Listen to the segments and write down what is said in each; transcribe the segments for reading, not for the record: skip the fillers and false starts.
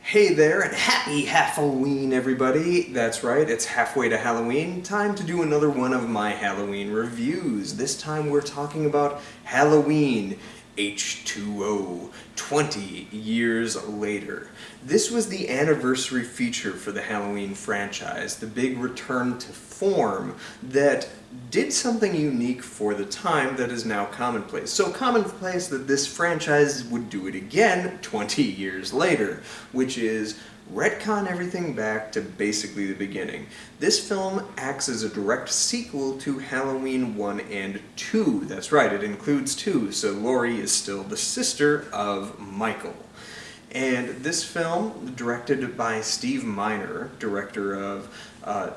Hey there, and happy Halfoween, everybody! That's right, it's halfway to Halloween. Time to do another one of my Halloween reviews. This time we're talking about Halloween H20, 20 years later. This was the anniversary feature for the Halloween franchise, the big return to form that did something unique for the time that is now commonplace. So commonplace that this franchise would do it again 20 years later, which is retcon everything back to basically the beginning. This film acts as a direct sequel to Halloween 1 and 2. That's right, it includes 2, so Laurie is still the sister of Michael. And this film, directed by Steve Miner, director of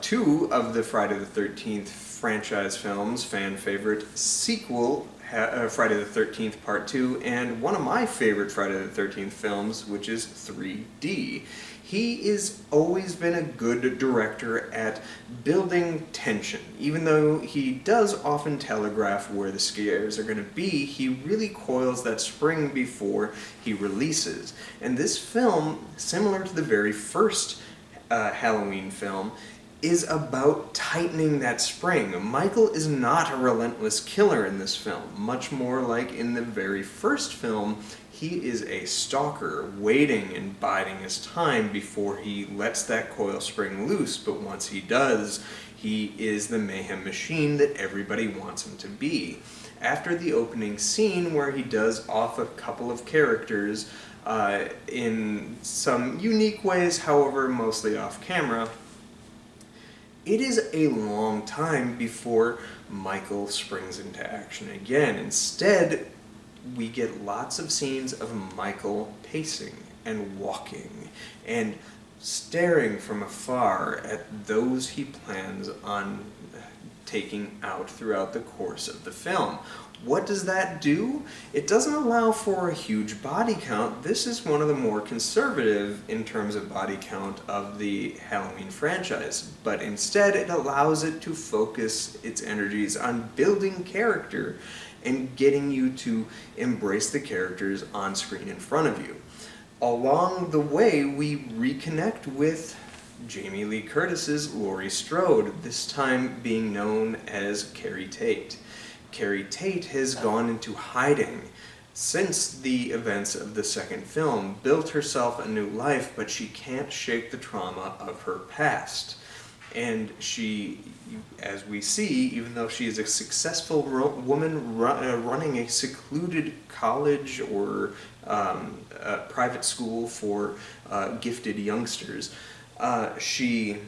2 of the Friday the 13th franchise films, fan favorite sequel, Friday the 13th Part 2, and one of my favorite Friday the 13th films, which is 3D. He has always been a good director at building tension. Even though he does often telegraph where the scares are going to be, he really coils that spring before he releases. And this film, similar to the very first Halloween film, is about tightening that spring. Michael is not a relentless killer in this film, much more like in the very first film. He is a stalker, waiting and biding his time before he lets that coil spring loose, but once he does, he is the mayhem machine that everybody wants him to be. After the opening scene where he does off a couple of characters in some unique ways, however mostly off camera, it is a long time before Michael springs into action again. Instead, we get lots of scenes of Michael pacing and walking and staring from afar at those he plans on taking out throughout the course of the film. What does that do? It doesn't allow for a huge body count. This is one of the more conservative in terms of body count of the Halloween franchise, but instead it allows it to focus its energies on building character and getting you to embrace the characters on screen in front of you. Along the way, we reconnect with Jamie Lee Curtis's Laurie Strode, this time being known as Keri Tate. Keri Tate has gone into hiding since the events of the second film, built herself a new life, but she can't shake the trauma of her past. And she, as we see, even though she is a successful woman running a secluded college or private school for gifted youngsters, she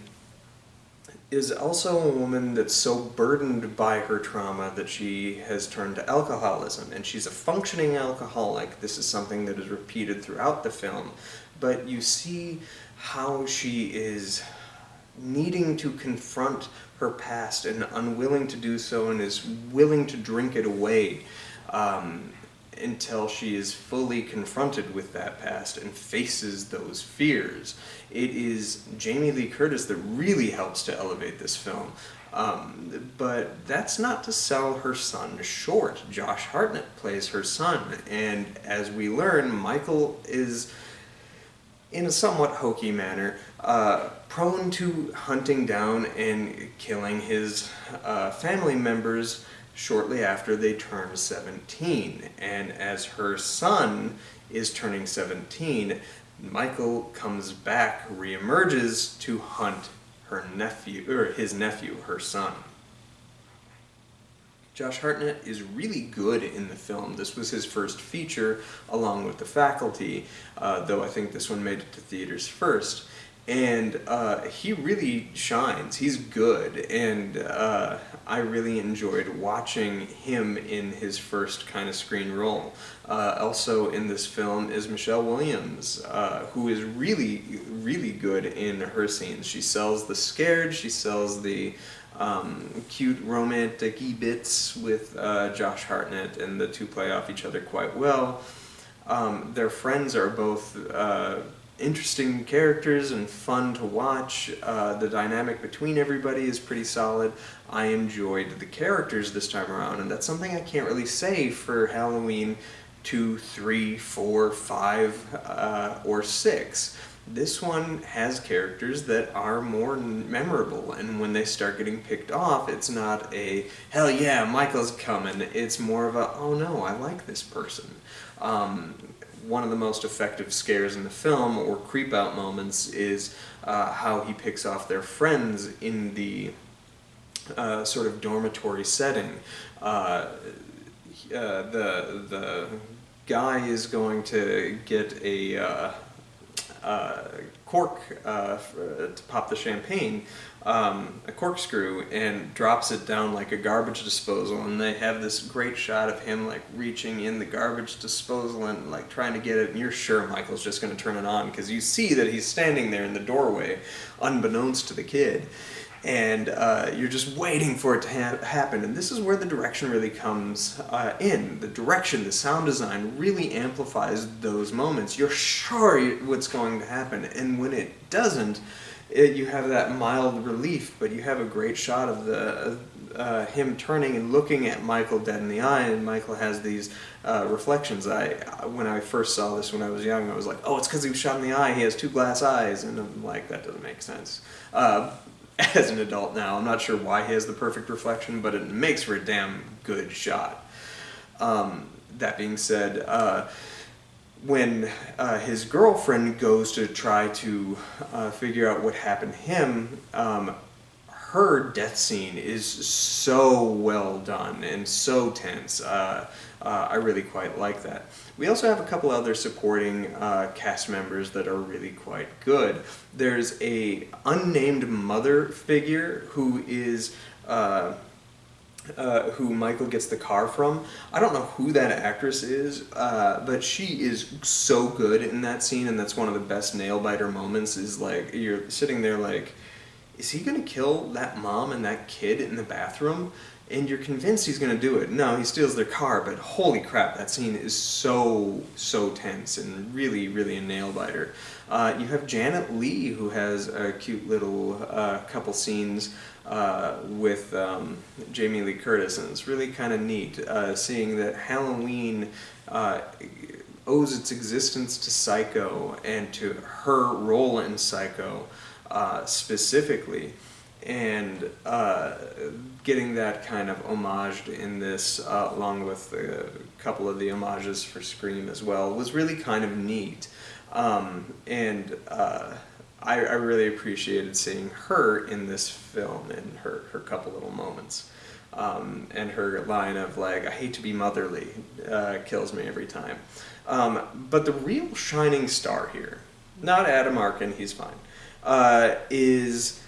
is also a woman that's so burdened by her trauma that she has turned to alcoholism, and she's a functioning alcoholic. This is something that is repeated throughout the film, but you see how she is needing to confront her past and unwilling to do so, and is willing to drink it away until she is fully confronted with that past and faces those fears. It is Jamie Lee Curtis that really helps to elevate this film. But that's not to sell her son short. Josh Hartnett plays her son, and as we learn, Michael is, in a somewhat hokey manner, prone to hunting down and killing his family members shortly after they turn 17. And as her son is turning 17, Michael comes back, reemerges to hunt his nephew, her son. Josh Hartnett is really good in the film. This was his first feature, along with The Faculty, though I think this one made it to theaters first. And he really shines. He's good, and I really enjoyed watching him in his first kind of screen role. Also in this film is Michelle Williams, who is really, really good in her scenes. She sells the scared, she sells the cute romantic-y bits with Josh Hartnett, and the two play off each other quite well. Their friends are both interesting characters and fun to watch. The dynamic between everybody is pretty solid. I enjoyed the characters this time around, and that's something I can't really say for Halloween 2, 3, 4, 5, or 6. This one has characters that are more memorable, and when they start getting picked off, it's not a, hell yeah, Michael's coming. It's more of a, oh no, I like this person. One of the most effective scares in the film, or creep out moments, is how he picks off their friends in the sort of dormitory setting. The guy is going to get a cork to pop the champagne, a corkscrew, and drops it down like a garbage disposal, and they have this great shot of him like reaching in the garbage disposal and like trying to get it, and you're sure Michael's just going to turn it on because you see that he's standing there in the doorway unbeknownst to the kid, and you're just waiting for it to happen. And this is where the direction really comes in. The direction, the sound design really amplifies those moments. You're sure what's going to happen, and when it doesn't, you have that mild relief, but you have a great shot of him turning and looking at Michael dead in the eye, and Michael has these reflections. When I first saw this when I was young, I was like, oh, it's because he was shot in the eye, he has 2 glass eyes, and I'm like, that doesn't make sense. As an adult now, I'm not sure why he has the perfect reflection, but it makes for a damn good shot. That being said, when his girlfriend goes to try to figure out what happened to him, her death scene is so well done and so tense. I really quite like that. We also have a couple other supporting cast members that are really quite good. There's a unnamed mother figure who is who Michael gets the car from. I don't know who that actress is, but she is so good in that scene, and that's one of the best nail-biter moments, is like, you're sitting there like, is he going to kill that mom and that kid in the bathroom? And you're convinced he's going to do it. No, he steals their car, but holy crap, that scene is so tense and really, really a nail-biter. You have Janet Leigh, who has a cute little couple scenes with Jamie Lee Curtis, and it's really kind of neat seeing that Halloween owes its existence to Psycho and to her role in Psycho specifically, and getting that kind of homaged in this, along with a couple of the homages for Scream as well, was really kind of neat. I really appreciated seeing her in this film and her couple little moments. And her line of like, I hate to be motherly, kills me every time. But the real shining star here, not Adam Arkin, he's fine, is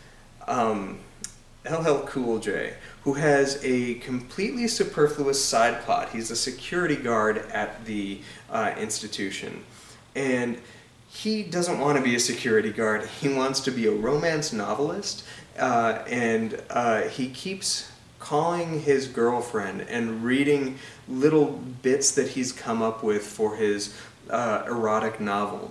LL Cool J, who has a completely superfluous side plot. He's a security guard at the institution, and he doesn't want to be a security guard. He wants to be a romance novelist, and he keeps calling his girlfriend and reading little bits that he's come up with for his erotic novel,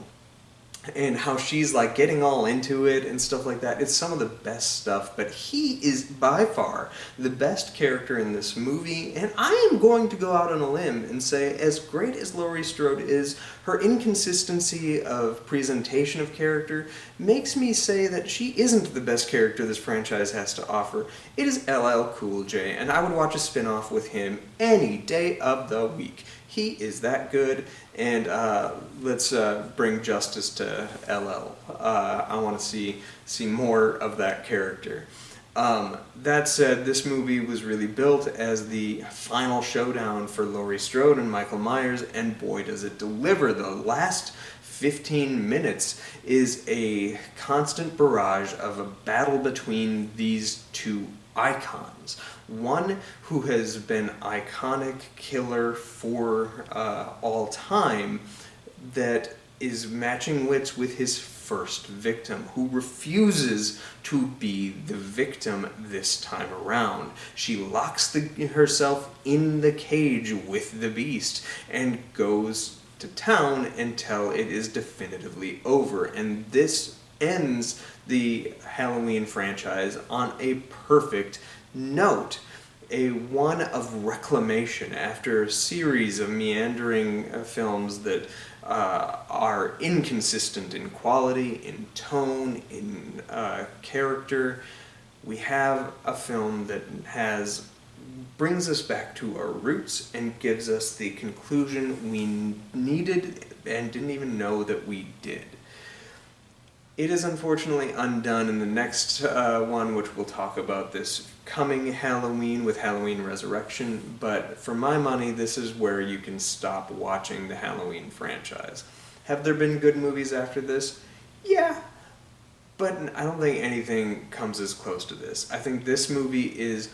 and how she's like getting all into it and stuff like that. It's some of the best stuff, but he is by far the best character in this movie, and I am going to go out on a limb and say, as great as Laurie Strode is, her inconsistency of presentation of character makes me say that she isn't the best character this franchise has to offer. It is LL Cool J, and I would watch a spin-off with him any day of the week. He is that good, and let's bring justice to LL. I want to see more of that character. That said, this movie was really built as the final showdown for Laurie Strode and Michael Myers, and boy does it deliver. The last 15 minutes is a constant barrage of a battle between these two icons. One who has been iconic killer for all time, that is matching wits with his first victim, who refuses to be the victim this time around. She locks herself in the cage with the beast and goes to town until it is definitively over. And this ends the Halloween franchise on a perfect note. A one of reclamation after a series of meandering films that are inconsistent in quality, in tone, in character. We have a film that brings us back to our roots and gives us the conclusion we needed and didn't even know that we did. It is unfortunately undone in the next one, which we'll talk about this coming Halloween with Halloween Resurrection, but for my money, this is where you can stop watching the Halloween franchise. Have there been good movies after this? Yeah, but I don't think anything comes as close to this. I think this movie is,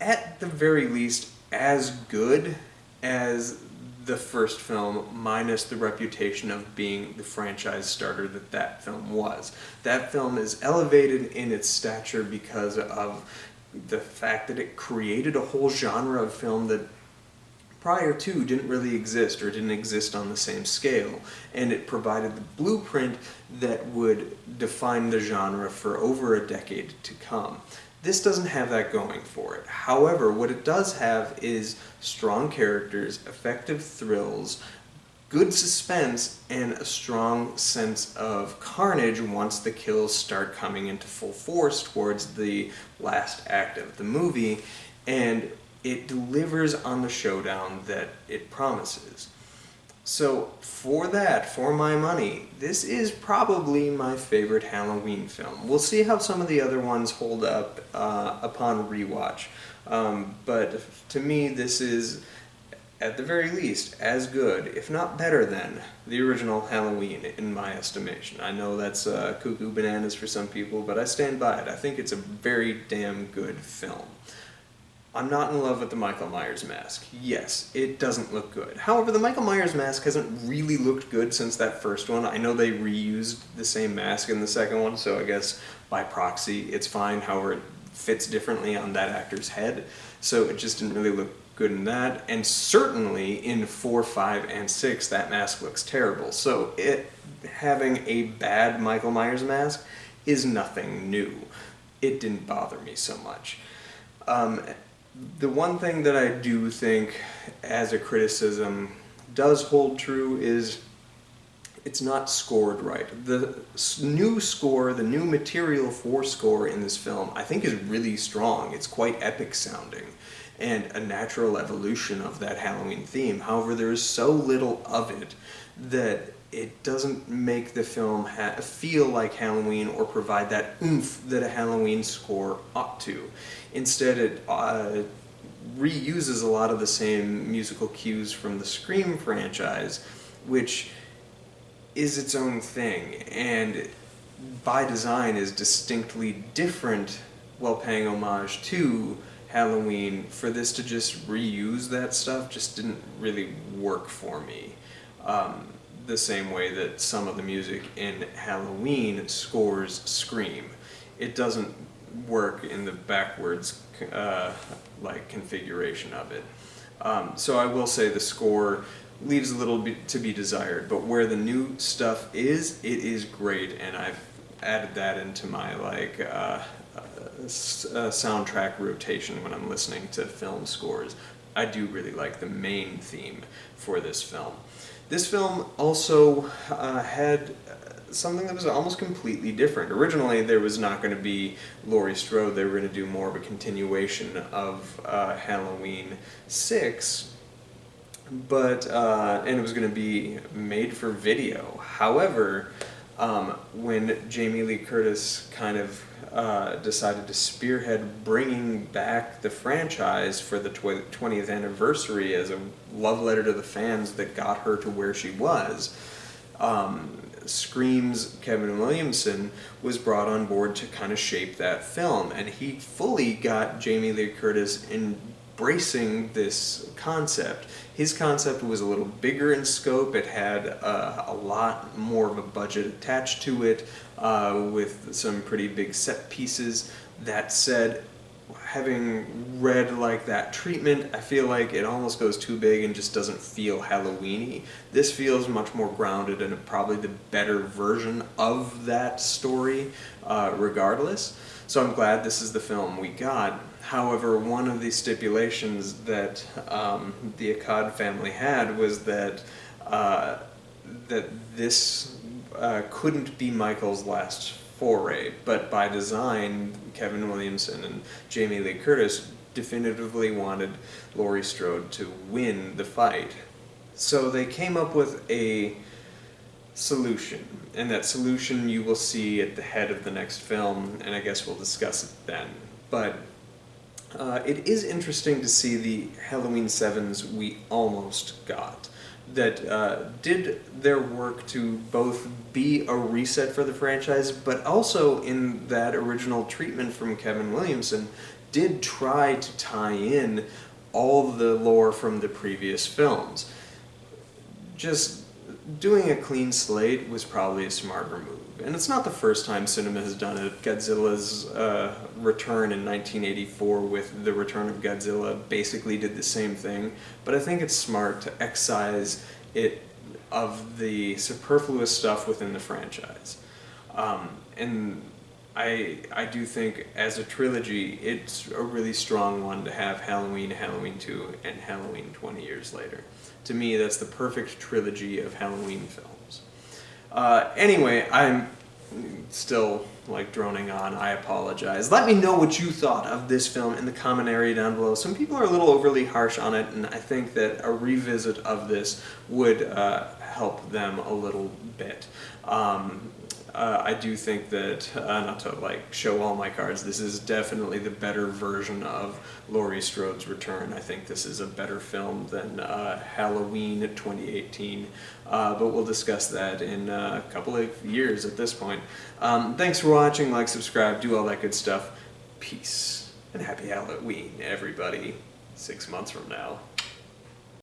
at the very least, as good as the first film, minus the reputation of being the franchise starter that film was. That film is elevated in its stature because of the fact that it created a whole genre of film that prior to didn't really exist or didn't exist on the same scale, and it provided the blueprint that would define the genre for over a decade to come. This doesn't have that going for it. However, what it does have is strong characters, effective thrills, good suspense, and a strong sense of carnage once the kills start coming into full force towards the last act of the movie, and it delivers on the showdown that it promises. So for that, for my money, this is probably my favorite Halloween film. We'll see how some of the other ones hold up upon rewatch. But to me, this is, at the very least, as good, if not better than, the original Halloween, in my estimation. I know that's cuckoo bananas for some people, but I stand by it. I think it's a very damn good film. I'm not in love with the Michael Myers mask. Yes, it doesn't look good. However, the Michael Myers mask hasn't really looked good since that first one. I know they reused the same mask in the second one, so I guess by proxy it's fine. However, it fits differently on that actor's head, so it just didn't really look good in that. And certainly in 4, 5, and 6, that mask looks terrible. So having a bad Michael Myers mask is nothing new. It didn't bother me so much. The one thing that I do think as a criticism does hold true is it's not scored right. The new score, the new material for score in this film, I think is really strong. It's quite epic sounding and a natural evolution of that Halloween theme. However, there is so little of it that it doesn't make the film feel like Halloween or provide that oomph that a Halloween score ought to. Instead, it reuses a lot of the same musical cues from the Scream franchise, which is its own thing, and by design is distinctly different while paying homage to Halloween. For this to just reuse that stuff just didn't really work for me. The same way that some of the music in Halloween scores Scream. It doesn't work in the backwards configuration of it. So I will say the score leaves a little bit to be desired, but where the new stuff is, it is great, and I've added that into my soundtrack rotation when I'm listening to film scores. I do really like the main theme for this film. This film also had something that was almost completely different. Originally, there was not going to be Laurie Strode. They were going to do more of a continuation of Halloween 6, but and it was going to be made for video. However, when Jamie Lee Curtis kind of decided to spearhead bringing back the franchise for the 20th anniversary as a love letter to the fans that got her to where she was, Scream's Kevin Williamson was brought on board to kind of shape that film, and he fully got Jamie Lee Curtis embracing this concept. His concept was a little bigger in scope. It had a lot more of a budget attached to it, with some pretty big set pieces. That said, having read like that treatment, I feel like it almost goes too big and just doesn't feel Halloween-y. This feels much more grounded and probably the better version of that story, regardless. So I'm glad this is the film we got. However, one of the stipulations that the Akkad family had was that that this couldn't be Michael's last foray, but by design, Kevin Williamson and Jamie Lee Curtis definitively wanted Laurie Strode to win the fight. So they came up with a solution, and that solution you will see at the head of the next film, and I guess we'll discuss it then. But it is interesting to see the Halloween 7s we almost got, that did their work to both be a reset for the franchise, but also in that original treatment from Kevin Williamson, did try to tie in all the lore from the previous films. Just doing a clean slate was probably a smarter move. And it's not the first time cinema has done it. Godzilla's return in 1984 with The Return of Godzilla basically did the same thing, but I think it's smart to excise it of the superfluous stuff within the franchise. And I do think as a trilogy, it's a really strong one to have Halloween, Halloween 2, and Halloween 20 years later. To me, that's the perfect trilogy of Halloween films. Anyway, I'm still droning on. I apologize. Let me know what you thought of this film in the comment area down below. Some people are a little overly harsh on it, and I think that a revisit of this would help them a little bit. I do think that, not to show all my cards, this is definitely the better version of Laurie Strode's return. I think this is a better film than Halloween 2018, but we'll discuss that in a couple of years at this point. Thanks for watching, subscribe, do all that good stuff. Peace, and happy Halloween, everybody, 6 months from now.